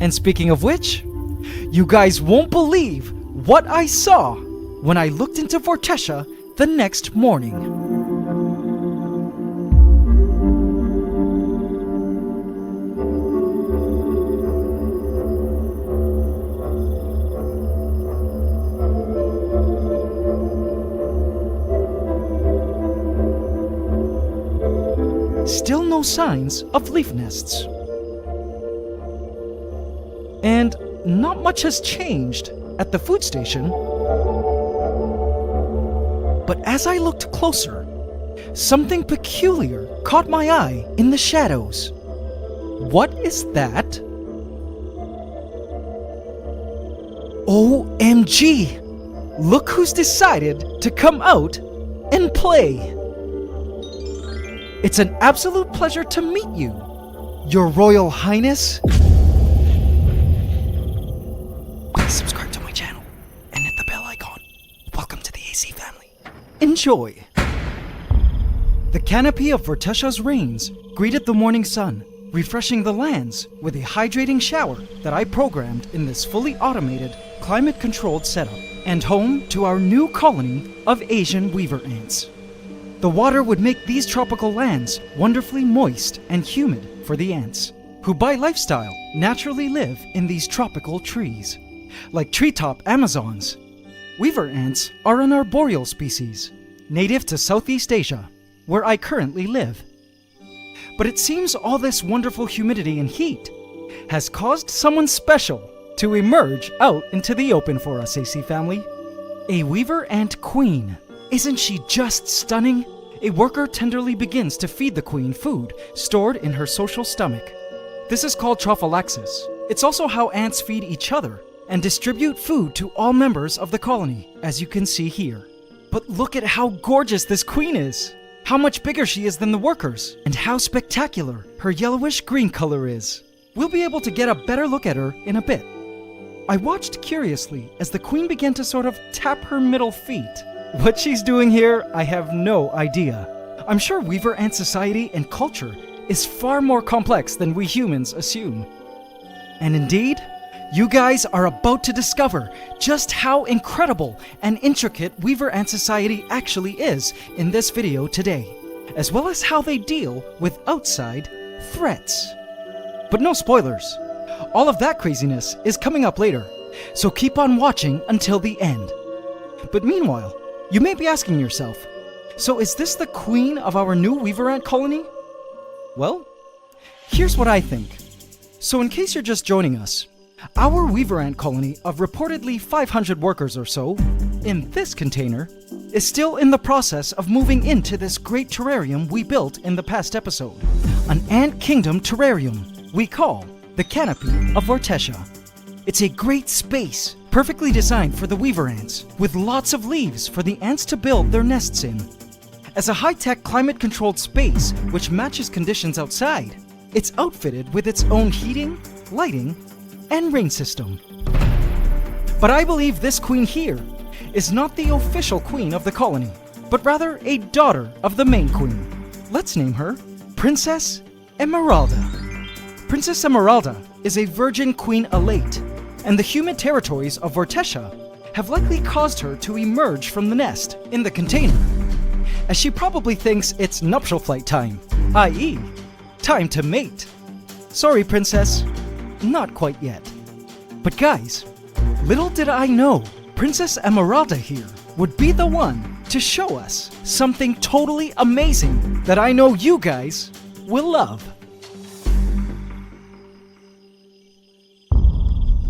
And speaking of which, you guys won't believe what I saw when I looked into Vortecia the next morning. Still no signs of leaf nests. And not much has changed at the food station. But as I looked closer, something peculiar caught my eye in the shadows. What is that? OMG! Look who's decided to come out and play! It's an absolute pleasure to meet you, Your Royal Highness. Please subscribe to my channel and hit the bell icon. Welcome to the AC family. Enjoy. The canopy of Vortecia's rains greeted the morning sun, refreshing the lands with a hydrating shower that I programmed in this fully automated, climate-controlled setup, and home to our new colony of Asian weaver ants. The water would make these tropical lands wonderfully moist and humid for the ants, who by lifestyle naturally live in these tropical trees. Like treetop Amazons, weaver ants are an arboreal species, native to Southeast Asia, where I currently live. But it seems all this wonderful humidity and heat has caused someone special to emerge out into the open for us, AC family. A weaver ant queen. Isn't she just stunning? A worker tenderly begins to feed the queen food stored in her social stomach. This is called trophallaxis. It's also how ants feed each other and distribute food to all members of the colony, as you can see here. But look at how gorgeous this queen is! How much bigger she is than the workers, and how spectacular her yellowish green color is. We'll be able to get a better look at her in a bit. I watched curiously as the queen began to sort of tap her middle feet. What she's doing here, I have no idea. I'm sure weaver ant society and culture is far more complex than we humans assume. And indeed, you guys are about to discover just how incredible and intricate weaver ant society actually is in this video today, as well as how they deal with outside threats. But no spoilers. All of that craziness is coming up later, so keep on watching until the end. But meanwhile, you may be asking yourself, so is this the queen of our new weaver ant colony? Well, here's what I think. So in case you're just joining us, our weaver ant colony of reportedly 500 workers or so, in this container, is still in the process of moving into this great terrarium we built in the past episode. An ant kingdom terrarium we call the Canopy of Vortecia. It's a great space, perfectly designed for the weaver ants, with lots of leaves for the ants to build their nests in. As a high-tech climate-controlled space which matches conditions outside, it's outfitted with its own heating, lighting, and rain system. But I believe this queen here is not the official queen of the colony, but rather a daughter of the main queen. Let's name her Princess Emeralda. Princess Emeralda is a virgin queen elate, and the humid territories of Vortecia have likely caused her to emerge from the nest in the container, as she probably thinks it's nuptial flight time, i.e., time to mate. Sorry, princess, not quite yet. But guys, little did I know Princess Emeralda here would be the one to show us something totally amazing that I know you guys will love.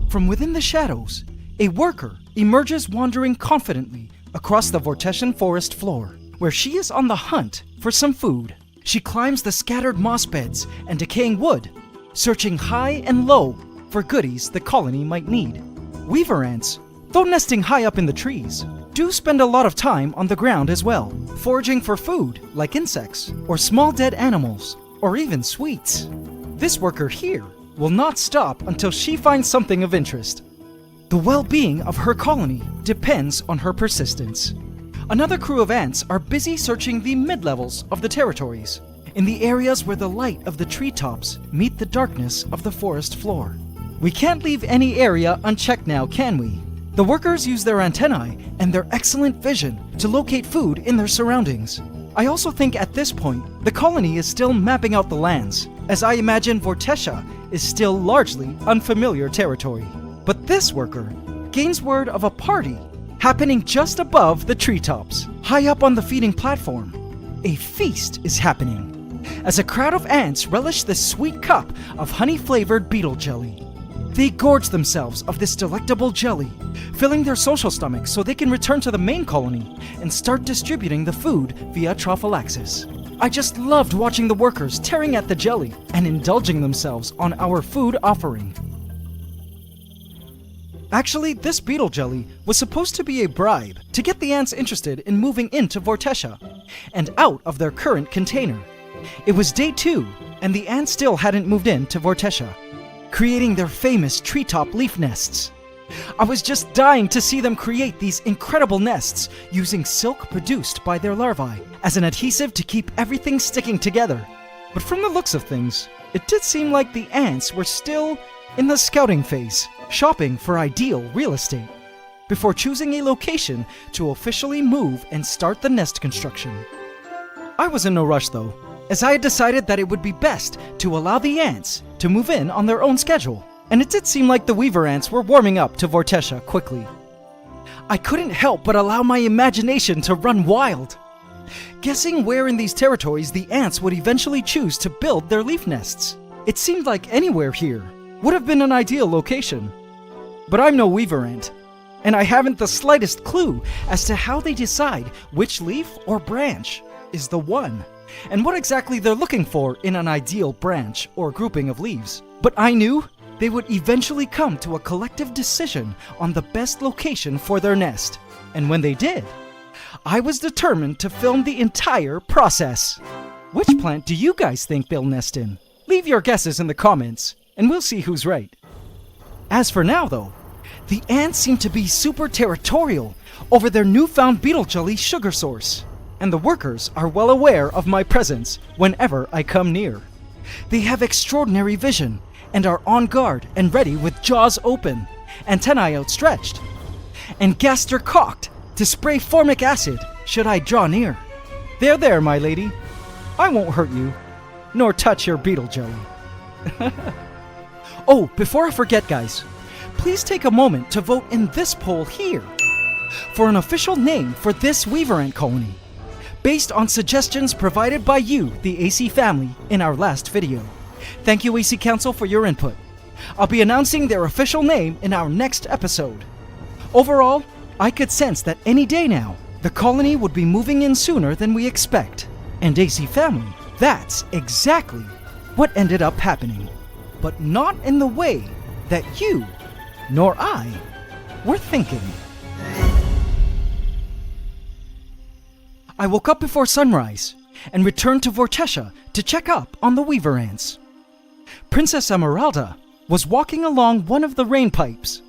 From within the shadows, a worker emerges wandering confidently across the Vortecian forest floor, where she is on the hunt for some food. She climbs the scattered moss beds and decaying wood, searching high and low for goodies the colony might need. Weaver ants, though nesting high up in the trees, do spend a lot of time on the ground as well, foraging for food like insects or small dead animals, or even sweets. This worker here will not stop until she finds something of interest. The well-being of her colony depends on her persistence. Another crew of ants are busy searching the mid-levels of the territories, in the areas where the light of the treetops meet the darkness of the forest floor. We can't leave any area unchecked now, can we? The workers use their antennae and their excellent vision to locate food in their surroundings. I also think at this point, the colony is still mapping out the lands, as I imagine Vortecia is still largely unfamiliar territory. But this worker gains word of a party happening just above the treetops, high up on the feeding platform. A feast is happening, as a crowd of ants relish the sweet cup of honey-flavored beetle jelly. They gorge themselves of this delectable jelly, filling their social stomachs so they can return to the main colony and start distributing the food via trophallaxis. I just loved watching the workers tearing at the jelly and indulging themselves on our food offering. Actually, this beetle jelly was supposed to be a bribe to get the ants interested in moving into Vortecia and out of their current container. It was day 2, and the ants still hadn't moved into Vortecia, creating their famous treetop leaf nests. I was just dying to see them create these incredible nests using silk produced by their larvae as an adhesive to keep everything sticking together. But from the looks of things, it did seem like the ants were still in the scouting phase, shopping for ideal real estate, before choosing a location to officially move and start the nest construction. I was in no rush though, as I had decided that it would be best to allow the ants to move in on their own schedule, and it did seem like the weaver ants were warming up to Vortecia quickly. I couldn't help but allow my imagination to run wild, guessing where in these territories the ants would eventually choose to build their leaf nests. It seemed like anywhere here would have been an ideal location. But I'm no weaver ant, and I haven't the slightest clue as to how they decide which leaf or branch is the one, and what exactly they're looking for in an ideal branch or grouping of leaves. But I knew they would eventually come to a collective decision on the best location for their nest, and when they did, I was determined to film the entire process. Which plant do you guys think they'll nest in? Leave your guesses in the comments, and we'll see who's right. As for now though, the ants seem to be super territorial over their newfound beetle jelly sugar source, and the workers are well aware of my presence whenever I come near. They have extraordinary vision and are on guard and ready with jaws open, antennae outstretched, and gaster cocked to spray formic acid should I draw near. There, my lady. I won't hurt you, nor touch your beetle jelly. Oh, before I forget guys, please take a moment to vote in this poll here for an official name for this weaver ant colony, based on suggestions provided by you, the AC family, in our last video. Thank you AC Council for your input. I'll be announcing their official name in our next episode. Overall, I could sense that any day now, the colony would be moving in sooner than we expect. And AC family, that's exactly what ended up happening. But not in the way that you, nor I, were thinking. I woke up before sunrise and returned to Vortecia to check up on the weaver ants. Princess Emeralda was walking along one of the rain pipes.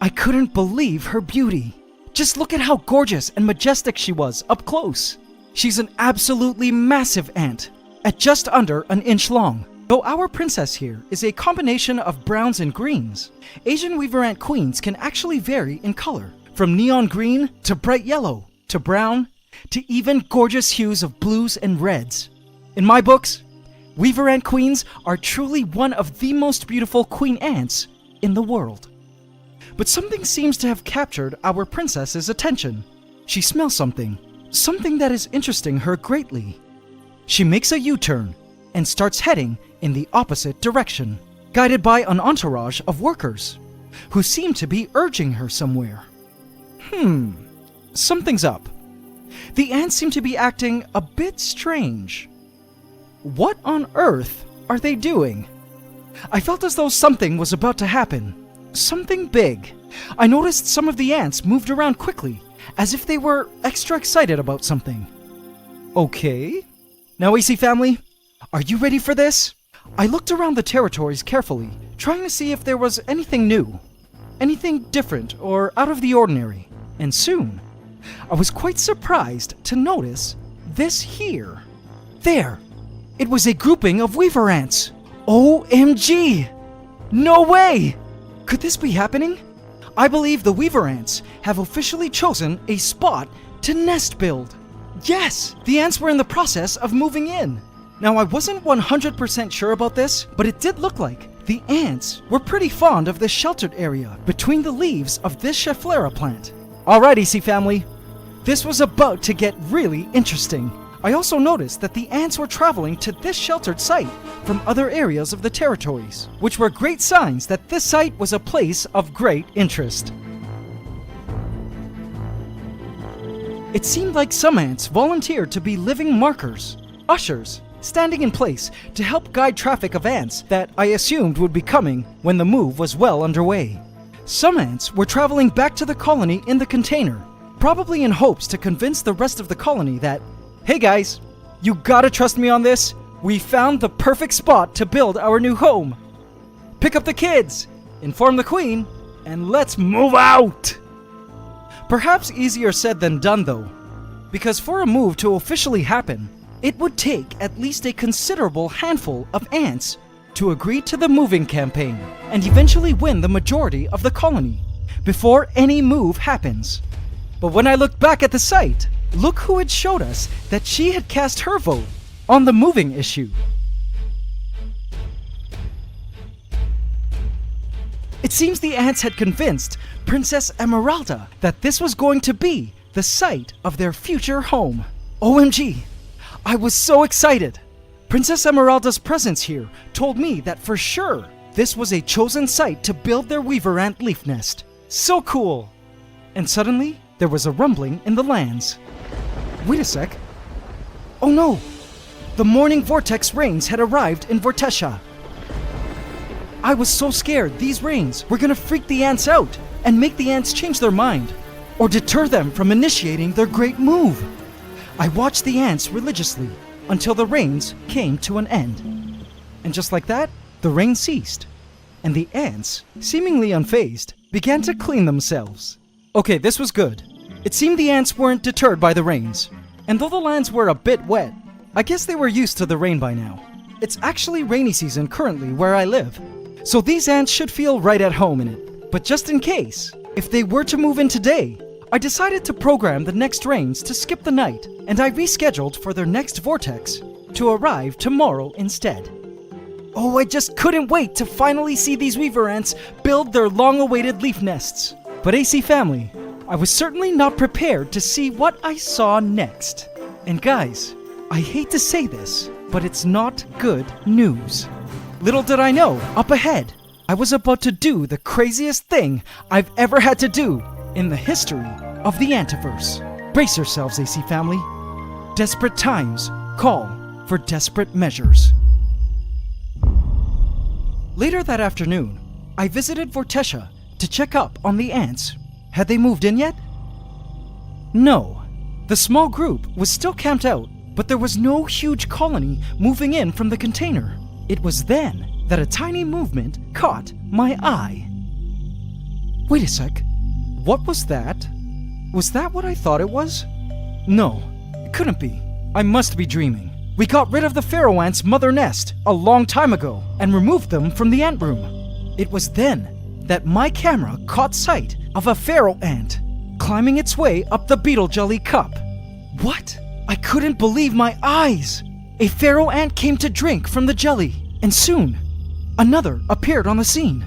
I couldn't believe her beauty. Just look at how gorgeous and majestic she was up close. She's an absolutely massive ant, at just under an inch long. Though our princess here is a combination of browns and greens, Asian weaver ant queens can actually vary in color, from neon green to bright yellow to brown to even gorgeous hues of blues and reds. In my books, weaver ant queens are truly one of the most beautiful queen ants in the world. But something seems to have captured our princess's attention. She smells something that is interesting her greatly. She makes a U-turn and starts heading in the opposite direction, guided by an entourage of workers who seem to be urging her somewhere. Something's up. The ants seem to be acting a bit strange. What on earth are they doing? I felt as though something was about to happen. Something big. I noticed some of the ants moved around quickly, as if they were extra excited about something. Okay. Now AC family, are you ready for this? I looked around the territories carefully, trying to see if there was anything new, anything different or out of the ordinary. And soon, I was quite surprised to notice this here. There! It was a grouping of weaver ants! OMG! No way! Could this be happening? I believe the Weaver Ants have officially chosen a spot to nest build. Yes, the ants were in the process of moving in. Now, I wasn't 100% sure about this, but it did look like the ants were pretty fond of this sheltered area between the leaves of this Schefflera plant. Alright, EC family, this was about to get really interesting. I also noticed that the ants were traveling to this sheltered site from other areas of the territories, which were great signs that this site was a place of great interest. It seemed like some ants volunteered to be living markers, ushers, standing in place to help guide traffic of ants that I assumed would be coming when the move was well underway. Some ants were traveling back to the colony in the container, probably in hopes to convince the rest of the colony that, hey guys, you gotta trust me on this, we found the perfect spot to build our new home. Pick up the kids, inform the queen, and let's move out! Perhaps easier said than done though, because for a move to officially happen, it would take at least a considerable handful of ants to agree to the moving campaign and eventually win the majority of the colony before any move happens. But when I looked back at the site, look who had showed us that she had cast her vote on the moving issue. It seems the ants had convinced Princess Emeralda that this was going to be the site of their future home. OMG, I was so excited. Princess Emeralda's presence here told me that for sure this was a chosen site to build their Weaver Ant leaf nest. So cool! And suddenly, there was a rumbling in the lands. Wait a sec. Oh no! The morning vortex rains had arrived in Vortecia. I was so scared these rains were gonna freak the ants out and make the ants change their mind, or deter them from initiating their great move. I watched the ants religiously until the rains came to an end. And just like that, the rain ceased, and the ants, seemingly unfazed, began to clean themselves. Okay, this was good. It seemed the ants weren't deterred by the rains, and though the lands were a bit wet, I guess they were used to the rain by now. It's actually rainy season currently where I live, so these ants should feel right at home in it. But just in case, if they were to move in today, I decided to program the next rains to skip the night, and I rescheduled for their next vortex to arrive tomorrow instead. Oh, I just couldn't wait to finally see these Weaver Ants build their long-awaited leaf nests. But AC family, I was certainly not prepared to see what I saw next. And guys, I hate to say this, but it's not good news. Little did I know, up ahead, I was about to do the craziest thing I've ever had to do in the history of the Antiverse. Brace yourselves, AC family. Desperate times call for desperate measures. Later that afternoon, I visited Vortecia to check up on the ants. Had they moved in yet? No. The small group was still camped out, but there was no huge colony moving in from the container. It was then that a tiny movement caught my eye. Wait a sec. What was that? Was that what I thought it was? No, it couldn't be. I must be dreaming. We got rid of the pharaoh ant's mother nest a long time ago and removed them from the ant room. It was then that my camera caught sight of a pharaoh ant climbing its way up the beetle jelly cup. What? I couldn't believe my eyes. A pharaoh ant came to drink from the jelly, and soon another appeared on the scene.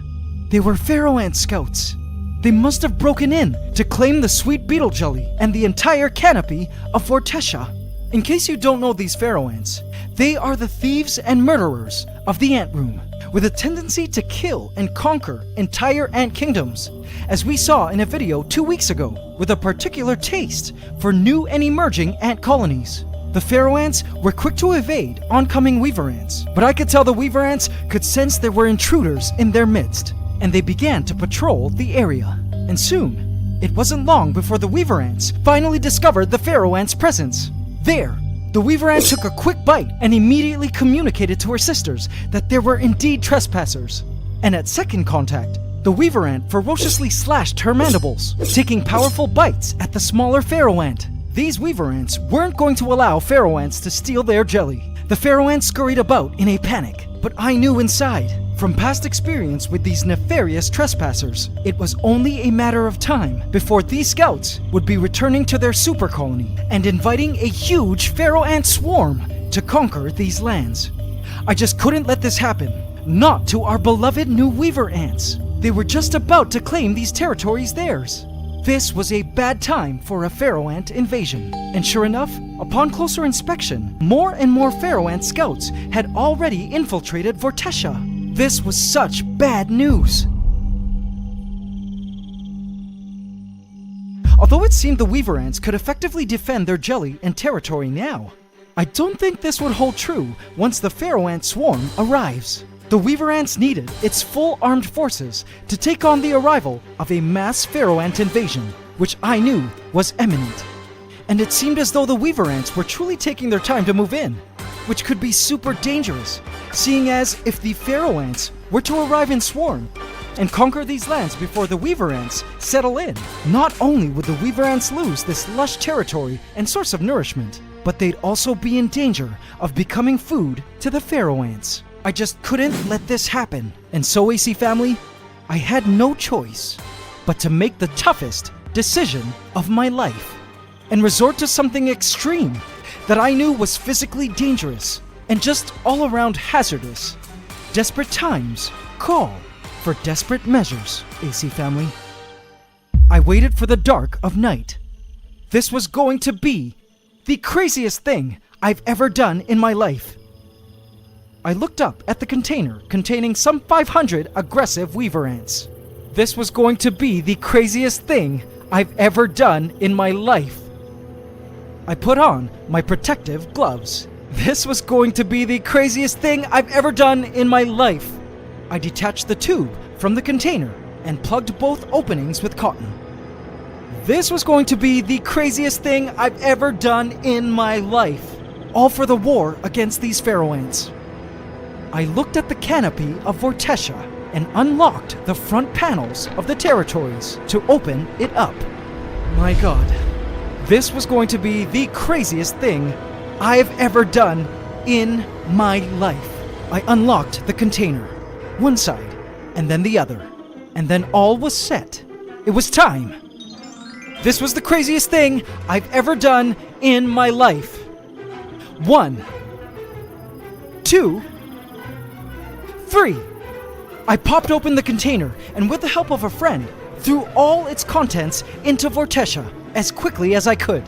They were pharaoh ant scouts. They must have broken in to claim the sweet beetle jelly and the entire canopy of Vortecia. In case you don't know these pharaoh ants, they are the thieves and murderers of the ant room, with a tendency to kill and conquer entire ant kingdoms, as we saw in a video 2 weeks ago, with a particular taste for new and emerging ant colonies. The pharaoh ants were quick to evade oncoming weaver ants, but I could tell the weaver ants could sense there were intruders in their midst, and they began to patrol the area. And soon, it wasn't long before the weaver ants finally discovered the pharaoh ant's presence. There, the weaver ant took a quick bite and immediately communicated to her sisters that there were indeed trespassers. And at second contact, the weaver ant ferociously slashed her mandibles, taking powerful bites at the smaller pharaoh ant. These weaver ants weren't going to allow pharaoh ants to steal their jelly. The pharaoh ants scurried about in a panic, but I knew inside From past experience with these nefarious trespassers, it was only a matter of time before these scouts would be returning to their super colony and inviting a huge pharaoh ant swarm to conquer these lands. I just couldn't let this happen. Not to our beloved new weaver ants. They were just about to claim these territories theirs. This was a bad time for a pharaoh ant invasion. And sure enough, upon closer inspection, more and more pharaoh ant scouts had already infiltrated Vortesha. This was such bad news. Although it seemed the weaver ants could effectively defend their jelly and territory now, I don't think this would hold true once the pharaoh ant swarm arrives. The weaver ants needed its full armed forces to take on the arrival of a mass pharaoh ant invasion, which I knew was imminent. And it seemed as though the weaver ants were truly taking their time to move in, which could be super dangerous, seeing as if the pharaoh ants were to arrive in swarm and conquer these lands before the weaver ants settle in. Not only would the weaver ants lose this lush territory and source of nourishment, but they'd also be in danger of becoming food to the pharaoh ants. I just couldn't let this happen. And so, AC family, I had no choice but to make the toughest decision of my life and resort to something extreme that I knew was physically dangerous and just all around hazardous. Desperate times call for desperate measures, AC family. I waited for the dark of night. This was going to be the craziest thing I've ever done in my life. I looked up at the container containing some 500 aggressive weaver ants. This was going to be the craziest thing I've ever done in my life. I put on my protective gloves. This was going to be the craziest thing I've ever done in my life. I detached the tube from the container and plugged both openings with cotton. This was going to be the craziest thing I've ever done in my life. All for the war against these pharaoh ants. I looked at the canopy of Vortesha and unlocked the front panels of the territories to open it up. My God, this was going to be the craziest thing I've ever done in my life. I unlocked the container, one side and then the other, and then all was set. It was time. This was the craziest thing I've ever done in my life. 1, 2, 3. I popped open the container and with the help of a friend, threw all its contents into Vortesha as quickly as I could.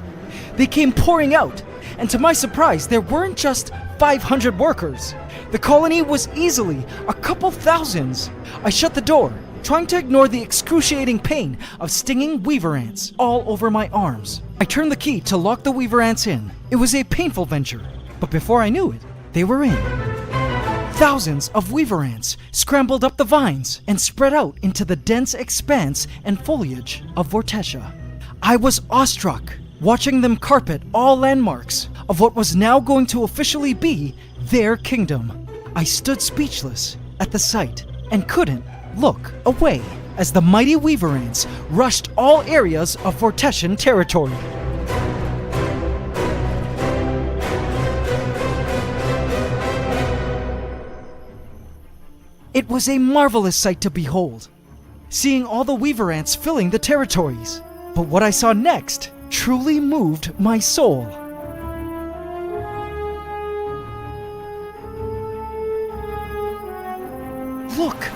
They came pouring out, and to my surprise, there weren't just 500 workers. The colony was easily a couple thousands. I shut the door, trying to ignore the excruciating pain of stinging weaver ants all over my arms. I turned the key to lock the weaver ants in. It was a painful venture, but before I knew it, they were in. Thousands of weaver ants scrambled up the vines and spread out into the dense expanse and foliage of Vortesha. I was awestruck, watching them carpet all landmarks of what was now going to officially be their kingdom. I stood speechless at the sight and couldn't look away as the mighty weaver ants rushed all areas of Vorteshan territory. It was a marvelous sight to behold, seeing all the weaver ants filling the territories. But what I saw next truly moved my soul. Look!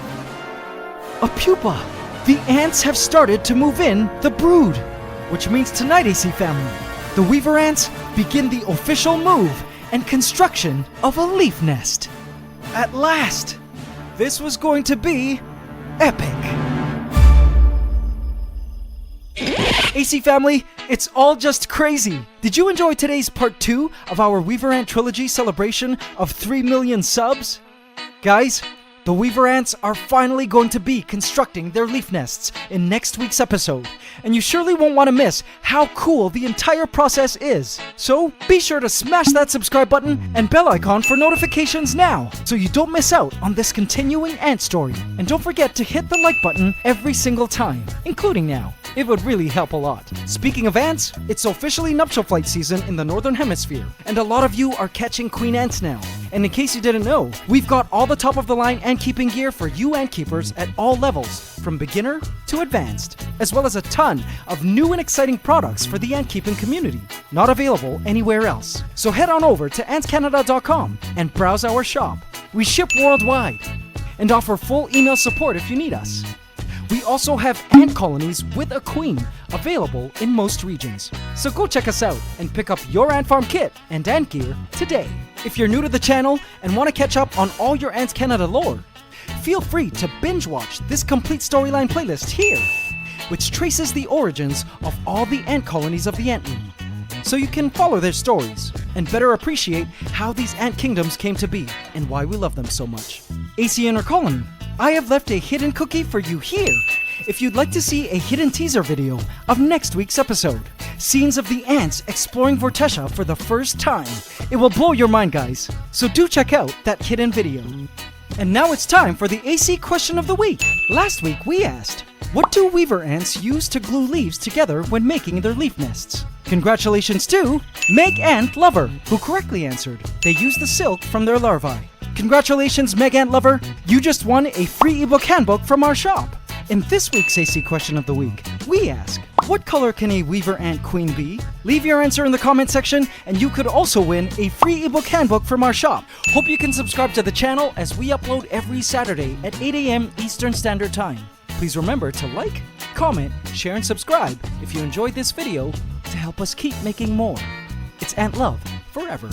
A pupa! The ants have started to move in the brood, which means tonight, AC family, the weaver ants begin the official move and construction of a leaf nest. At last! This was going to be epic. AC family, it's all just crazy. Did you enjoy today's part 2 of our Weaver Ant Trilogy celebration of 3 million subs? Guys, the Weaver Ants are finally going to be constructing their leaf nests in next week's episode, and you surely won't want to miss how cool the entire process is. So be sure to smash that subscribe button and bell icon for notifications now, so you don't miss out on this continuing ant story. And don't forget to hit the like button every single time, including now. It would really help a lot. Speaking of ants, it's officially nuptial flight season in the Northern Hemisphere, and a lot of you are catching queen ants now. And in case you didn't know, we've got all the top of the line ant keeping gear for you ant keepers at all levels, from beginner to advanced, as well as a ton of new and exciting products for the ant keeping community, not available anywhere else. So head on over to antscanada.com and browse our shop. We ship worldwide and offer full email support if you need us. We also have ant colonies with a queen available in most regions. So go check us out and pick up your ant farm kit and ant gear today. If you're new to the channel and want to catch up on all your Ants Canada lore, feel free to binge watch this complete storyline playlist here, which traces the origins of all the ant colonies of the Ant Moon, so you can follow their stories and better appreciate how these ant kingdoms came to be and why we love them so much. AC Inner Colony, I have left a hidden cookie for you here if you'd like to see a hidden teaser video of next week's episode. Scenes of the ants exploring Vortetia for the first time. It will blow your mind, guys, so do check out that hidden video. And now it's time for the AC question of the week. Last week we asked, what do weaver ants use to glue leaves together when making their leaf nests? Congratulations to Meg Ant Lover, who correctly answered, they use the silk from their larvae. Congratulations, Meg Ant Lover, you just won a free ebook handbook from our shop. In this week's AC question of the week, we ask, what color can a weaver ant queen be? Leave your answer in the comment section and you could also win a free ebook handbook from our shop. Hope you can subscribe to the channel as we upload every Saturday at 8 AM Eastern Standard Time. Please remember to like, comment, share and subscribe if you enjoyed this video to help us keep making more. It's Ant Love forever.